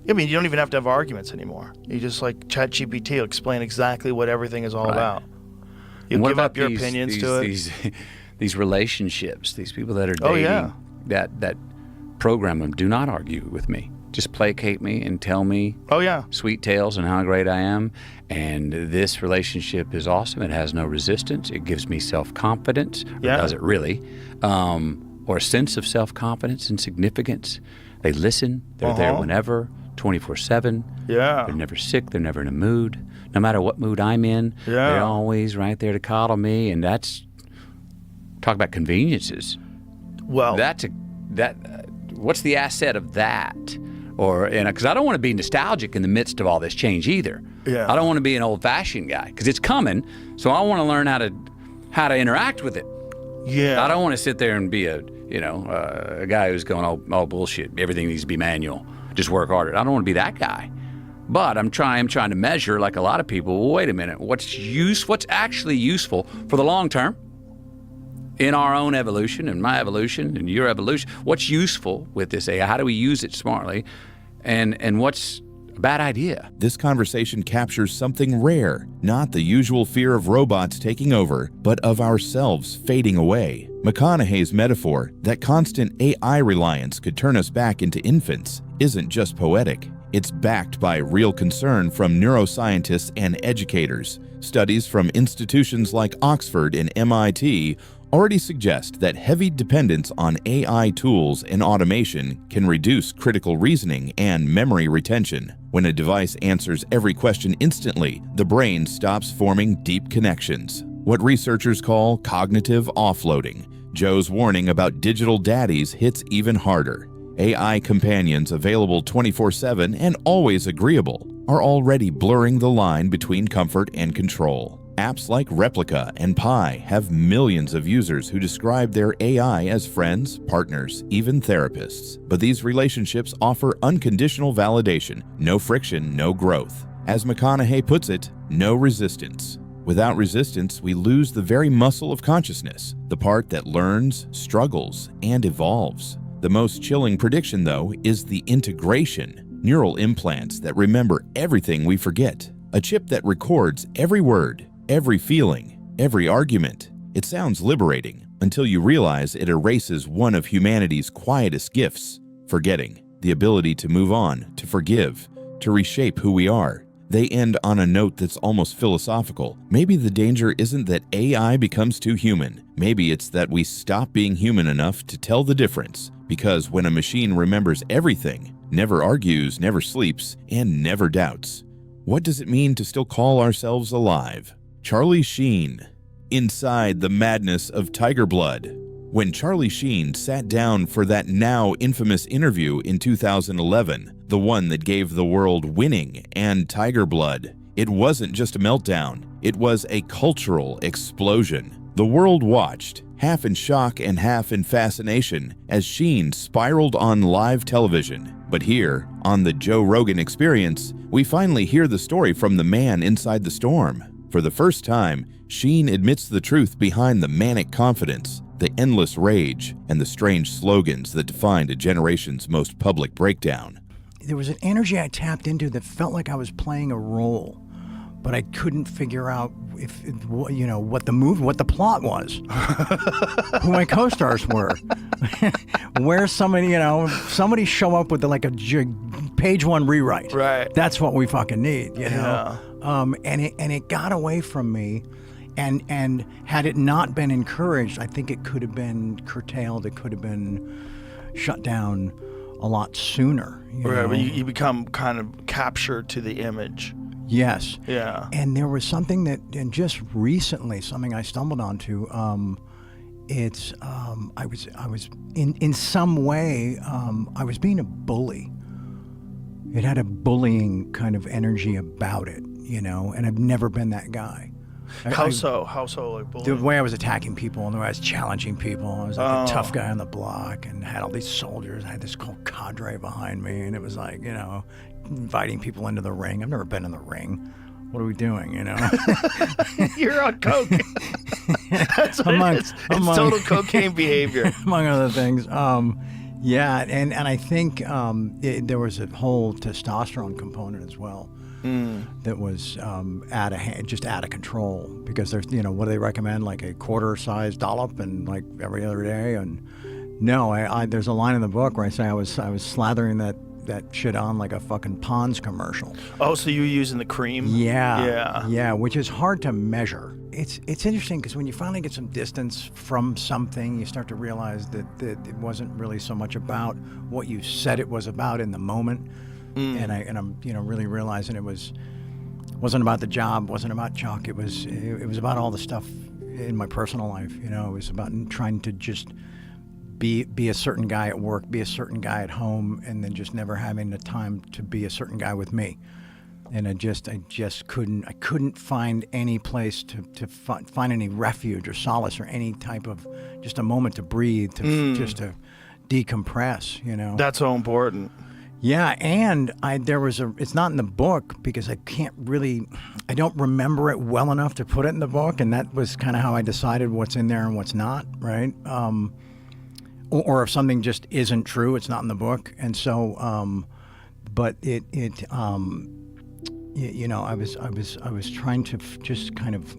I mean, you don't even have to have arguments anymore. You just like ChatGPT will explain exactly what everything is all about. You give up your opinions to it. These relationships, these people that are dating, that program them, do not argue with me. Just placate me and tell me sweet tales and how great I am. And this relationship is awesome. It has no resistance. It gives me self-confidence. Yeah. Or does it really? Or a sense of self-confidence and significance. They listen. They're there whenever, 24/7. Yeah. They're never sick. They're never in a mood. No matter what mood I'm in, they're always right there to coddle me. And that's, talk about conveniences. Well, what's the asset of that? Because I don't want to be nostalgic in the midst of all this change either. Yeah. I don't want to be an old-fashioned guy because it's coming. So I want to learn how to interact with it. Yeah. I don't want to sit there and be a guy who's going, oh bullshit, everything needs to be manual. Just work harder. I don't want to be that guy. But I'm trying to measure, like a lot of people. Well, wait a minute. What's actually useful for the long term? In our own evolution, and my evolution, and your evolution, what's useful with this AI? How do we use it smartly? And what's a bad idea? This conversation captures something rare, not the usual fear of robots taking over, but of ourselves fading away. McConaughey's metaphor that constant AI reliance could turn us back into infants isn't just poetic. It's backed by real concern from neuroscientists and educators. Studies from institutions like Oxford and MIT already suggest that heavy dependence on AI tools and automation can reduce critical reasoning and memory retention. When a device answers every question instantly, the brain stops forming deep connections, what researchers call cognitive offloading. Joe's warning about digital daddies hits even harder. AI companions available 24/7 and always agreeable are already blurring the line between comfort and control. Apps like Replica and Pi have millions of users who describe their AI as friends, partners, even therapists. But these relationships offer unconditional validation, no friction, no growth. As McConaughey puts it, no resistance. Without resistance, we lose the very muscle of consciousness, the part that learns, struggles, and evolves. The most chilling prediction, though, is the integration. Neural implants that remember everything we forget. A chip that records every word, every feeling, every argument. It sounds liberating until you realize it erases one of humanity's quietest gifts, forgetting, the ability to move on, to forgive, to reshape who we are. They end on a note that's almost philosophical. Maybe the danger isn't that AI becomes too human. Maybe it's that we stop being human enough to tell the difference. Because when a machine remembers everything, never argues, never sleeps, and never doubts, what does it mean to still call ourselves alive? Charlie Sheen. Inside the madness of Tiger Blood. When Charlie Sheen sat down for that now infamous interview in 2011, the one that gave the world Winning and Tiger Blood, it wasn't just a meltdown, it was a cultural explosion. The world watched, half in shock and half in fascination, as Sheen spiraled on live television. But here, on the Joe Rogan Experience, we finally hear the story from the man inside the storm. For the first time, Sheen admits the truth behind the manic confidence, the endless rage, and the strange slogans that defined a generation's most public breakdown. There was an energy I tapped into that felt like I was playing a role, but I couldn't figure out if what the plot was, who my co-stars were, where somebody show up with like a page one rewrite. Right. That's what we fucking need, you know. And it got away from me. And had it not been encouraged, I think it could have been curtailed. It could have been shut down a lot sooner. Right, but you become kind of captured to the image. Yes. Yeah. And there was something and just recently, something I stumbled onto. I was in some way, I was being a bully. It had a bullying kind of energy about it, and I've never been that guy. How so? Like bullying? The way I was attacking people and the way I was challenging people. I was like a tough guy on the block and had all these soldiers. I had this whole cadre behind me, and it was like, inviting people into the ring. I've never been in the ring. What are we doing, You're on coke. That's what it is. It's total cocaine behavior. Among other things. Yeah, and I think there was a whole testosterone component as well. That was just out of control, because there's what do they recommend, like a quarter-sized dollop and like every other day. And no, I there's a line in the book where I say I was slathering that shit on like a fucking Pond's commercial. Oh, so you were using the cream? Yeah, which is hard to measure. It's interesting because when you finally get some distance from something, you start to realize that it wasn't really so much about what you said it was about in the moment. And I'm really realizing it wasn't about the job, wasn't about Chuck. It was about all the stuff in my personal life. It was about trying to just be a certain guy at work, be a certain guy at home, and then just never having the time to be a certain guy with me. And I just couldn't find any place to find any refuge or solace or any type of just a moment to breathe, just to decompress. That's so important. Yeah, and it's not in the book because I don't remember it well enough to put it in the book, and that was kind of how I decided what's in there and what's not, right? Or if something just isn't true, it's not in the book. And so, but I was trying to just kind of,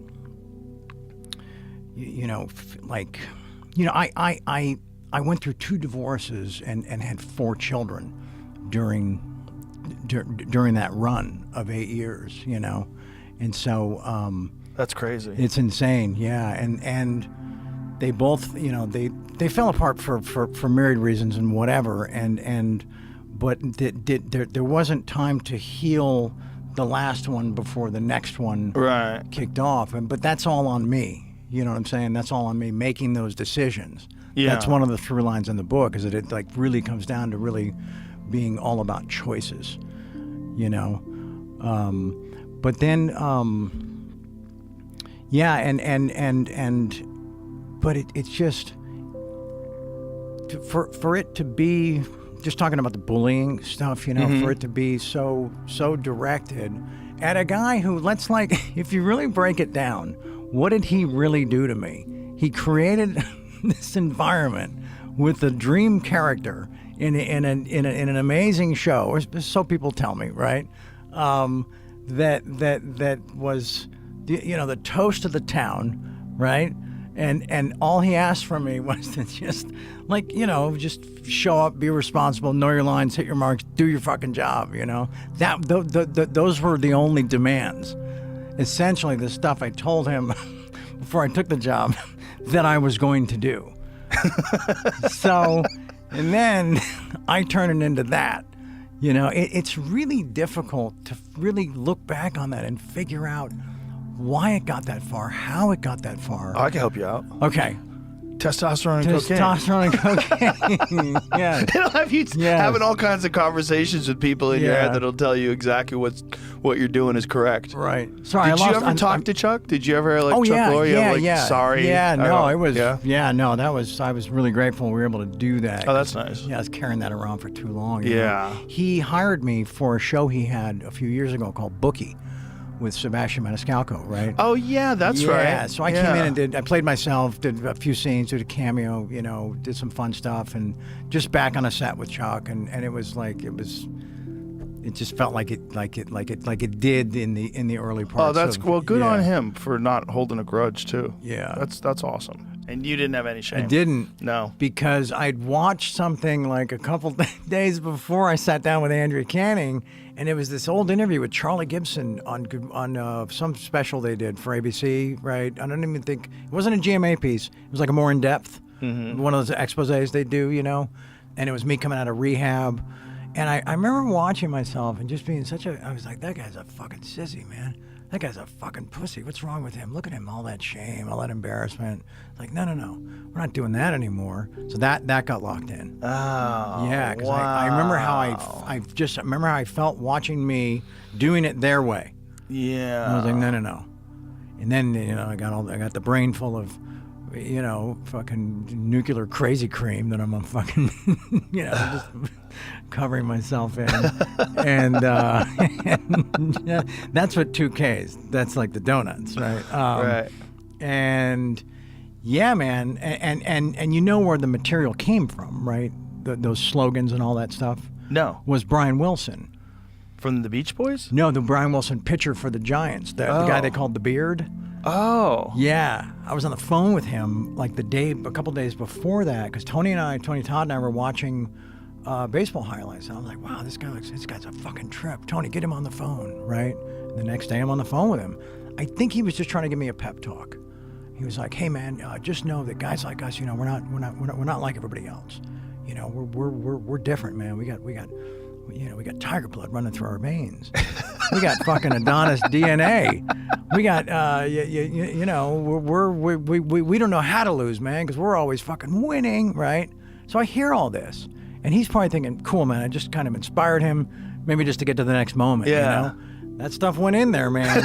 I went through 2 divorces and had 4 children during that run of 8 years, and so that's crazy. It's insane, yeah. And they both, they fell apart for myriad reasons and whatever, but there wasn't time to heal the last one before the next one kicked off, but that's all on me. You know what I'm saying? That's all on me making those decisions. Yeah. That's one of the through lines in the book, is that it like really comes down to really being all about choices, you know. But then, yeah, but it's just for it to be, just talking about the bullying stuff, you know, for it to be so directed at a guy who, let's like, if you really break it down, what did he really do to me? He created this environment with a dream character in an amazing show, or so people tell me, right? That was, you know, the toast of the town, right? And all he asked from me was to just, like, you know, just show up, be responsible, know your lines, hit your marks, do your fucking job, you know? Those were the only demands. Essentially, the stuff I told him before I took the job that I was going to do. So, and then I turn it into that. You know, it's really difficult to really look back on that and figure out why it got that far, how it got that far. I can help you out. Okay. Testosterone and cocaine. Testosterone and cocaine. Yeah. It'll have you having all kinds of conversations with people in your head that'll tell you exactly what you're doing is correct. Right. Sorry, Did you ever talk to Chuck? Did you ever like Chuck Lorre? Sorry. Yeah, no, it was. Yeah, no, that was. I was really grateful we were able to do that. Oh, that's nice. Yeah, I was carrying that around for too long. Yeah. He hired me for a show he had a few years ago called Bookie, with Sebastian Maniscalco, right? Oh yeah, that's right. Yeah, so I came in and I played myself, did a few scenes, did a cameo, you know, did some fun stuff, and just back on a set with Chuck, and it was like it just felt like it did in the early parts. Oh, that's good on him for not holding a grudge too. Yeah, that's awesome. And you didn't have any shame. I didn't. No, because I'd watched something like a couple days before I sat down with Andrea Canning. And it was this old interview with Charlie Gibson on some special they did for ABC, right? I don't even think, it wasn't a GMA piece. It was like a more in-depth, one of those exposés they do, you know? And it was me coming out of rehab. And I remember watching myself and just being I was like, that guy's a fucking sissy, man. That guy's a fucking pussy. What's wrong with him? Look at him, all that shame, all that embarrassment. Like, no. We're not doing that anymore. So that got locked in. Oh, yeah, because I remember how I remember how I felt watching me doing it their way. Yeah. And I was like, no. And then, you know, I got the brain full of, you know, fucking nuclear crazy cream that I'm a fucking, you know, just covering myself in. And yeah, that's what 2Ks. That's like the donuts, right? Right. And yeah, man. And you know where the material came from, right? Those slogans and all that stuff? No. Was Brian Wilson. From the Beach Boys? No, the Brian Wilson pitcher for the Giants. The guy they called the Beard. Oh. Yeah. I was on the phone with him like a couple days before that, because Tony Todd and I were watching baseball highlights. And I was like, wow, this guy's a fucking trip. Tony, get him on the phone, right? And the next day I'm on the phone with him. I think he was just trying to give me a pep talk. He was like, hey man, just know that guys like us, you know, we're not like everybody else. You know, we're different, man. We got tiger blood running through our veins. We got fucking Adonis DNA. We got, you know, we don't know how to lose, man, because we're always fucking winning, right? So I hear all this, and he's probably thinking, cool, man, I just kind of inspired him, maybe just to get to the next moment, you know? That stuff went in there, man,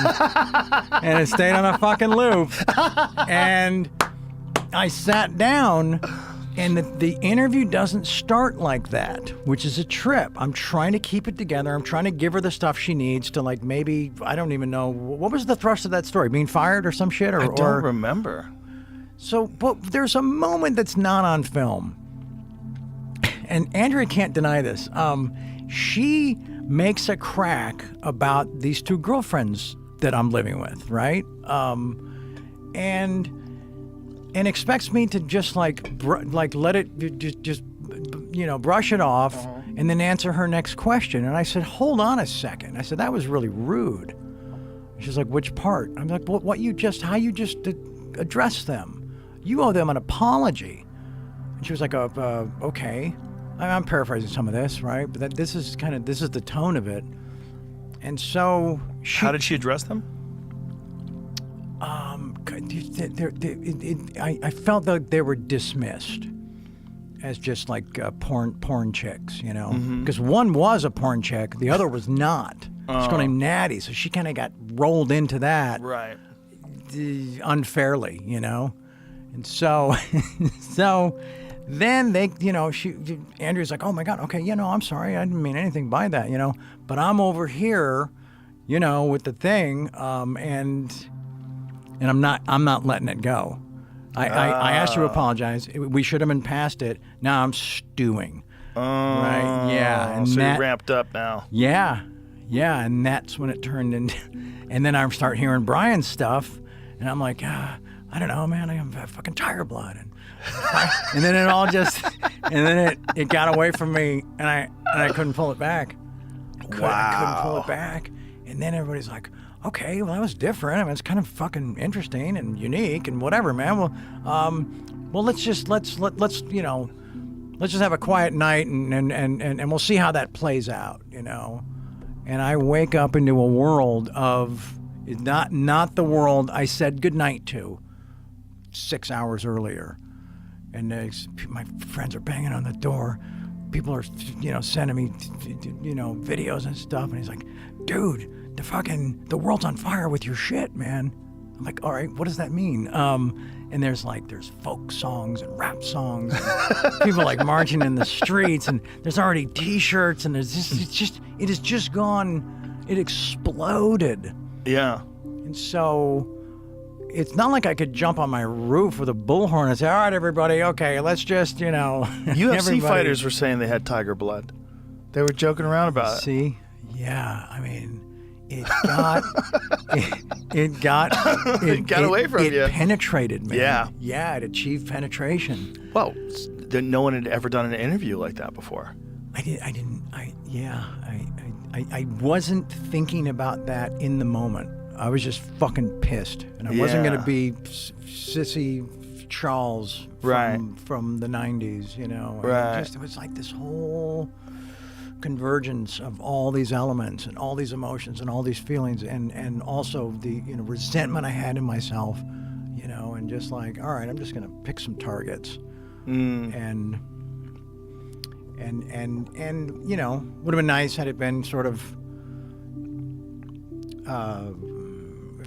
and it stayed on a fucking loop. And I sat down. And the interview doesn't start like that, which is a trip. I'm trying to keep it together. I'm trying to give her the stuff she needs to, like, maybe, I don't even know, what was the thrust of that story? Being fired or some shit? I don't remember. So, but there's a moment that's not on film. And Andrea can't deny this. She makes a crack about these two girlfriends that I'm living with, right? And expects me to just like let it just you know, brush it off and then answer her next question. And I said, hold on a second. I said, that was really rude. She's like, which part? I'm like, well, how you just addressed them. You owe them an apology. And she was like, okay. I'm paraphrasing some of this, right? But this is the tone of it. And so how did she address them? I felt that they were dismissed. as just like porn chicks, you know, because one was a porn chick, the other was not. She's girl named Natty, so she kind of got rolled into that, right? Unfairly, you know, and so so then they, you know, Andrew's like, oh my God, okay, you know, I'm sorry, I didn't mean anything by that, you know, but I'm over here, you know, with the thing, and I'm not letting it go. I asked her to apologize. We should have been past it. Now I'm stewing. Right? Yeah. And so you're ramped up now. Yeah. Yeah. And that's when it turned into. And then I start hearing Brian's stuff, and I'm like, I don't know, man. I have fucking tiger blood, and then it all just, and then it got away from me, and I couldn't pull it back. I couldn't pull it back, and then everybody's like, okay, well, that was different. I mean, it's kind of fucking interesting and unique and whatever, man. Well, let's just you know, let's just have a quiet night and we'll see how that plays out, you know. And I wake up into a world of not the world I said goodnight to 6 hours earlier, and my friends are banging on the door. People are, you know, sending me, you know, videos and stuff, and he's like, dude, the world's on fire with your shit, man. I'm like, all right, what does that mean? And there's folk songs and rap songs, and people like marching in the streets, and there's already T-shirts, and it has just gone, it exploded. Yeah. And so it's not like I could jump on my roof with a bullhorn and say, all right, everybody, okay, let's just, you know. UFC fighters were saying they had tiger blood. They were joking around about it. See? Yeah, I mean, it got it got away from you. It penetrated, man. Yeah. Yeah, it achieved penetration. Well, no one had ever done an interview like that before. I wasn't thinking about that in the moment. I was just fucking pissed, and I wasn't gonna be sissy Charles from the 90s, you know. Right. It was like this whole convergence of all these elements and all these emotions and all these feelings, and also the, you know, resentment I had in myself, you know, and just like, all right, I'm just gonna pick some targets, and you know, would have been nice had it been sort of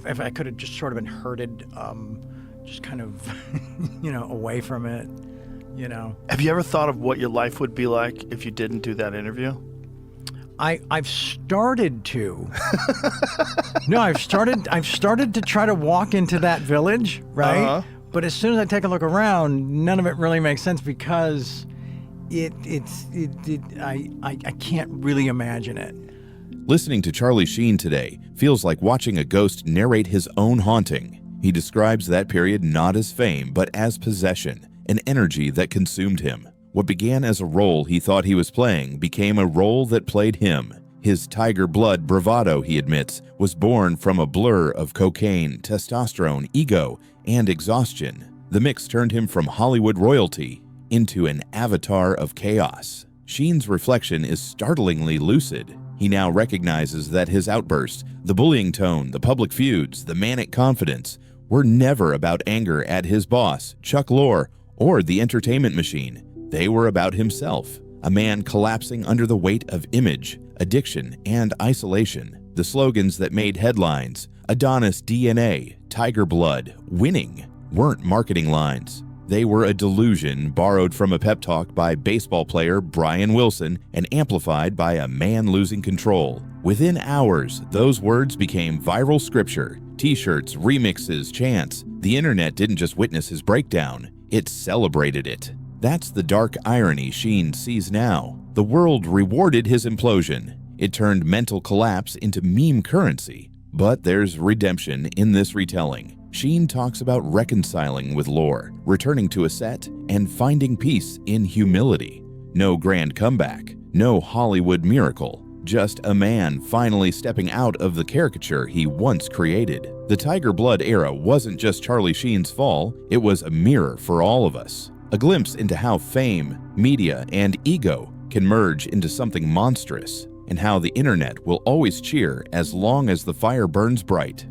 if I could have just sort of been herded, just kind of you know, away from it. You know. Have you ever thought of what your life would be like if you didn't do that interview? I've started to. No, I've started to try to walk into that village, right? Uh-huh. But as soon as I take a look around, none of it really makes sense because I can't really imagine it. Listening to Charlie Sheen today feels like watching a ghost narrate his own haunting. He describes that period not as fame, but as possession. An energy that consumed him. What began as a role he thought he was playing became a role that played him. His tiger blood bravado, he admits, was born from a blur of cocaine, testosterone, ego, and exhaustion. The mix turned him from Hollywood royalty into an avatar of chaos. Sheen's reflection is startlingly lucid. He now recognizes that his outbursts, the bullying tone, the public feuds, the manic confidence, were never about anger at his boss, Chuck Lorre, or the entertainment machine. They were about himself, a man collapsing under the weight of image, addiction, and isolation. The slogans that made headlines, Adonis DNA, Tiger Blood, winning, weren't marketing lines. They were a delusion borrowed from a pep talk by baseball player Brian Wilson and amplified by a man losing control. Within hours, those words became viral scripture, t-shirts, remixes, chants. The internet didn't just witness his breakdown, it celebrated it. That's the dark irony Sheen sees now. The world rewarded his implosion. It turned mental collapse into meme currency. But there's redemption in this retelling. Sheen talks about reconciling with Lorre, returning to a set, and finding peace in humility. No grand comeback, no Hollywood miracle. Just a man finally stepping out of the caricature he once created. The Tiger Blood era wasn't just Charlie Sheen's fall, it was a mirror for all of us. A glimpse into how fame, media, and ego can merge into something monstrous, and how the internet will always cheer as long as the fire burns bright.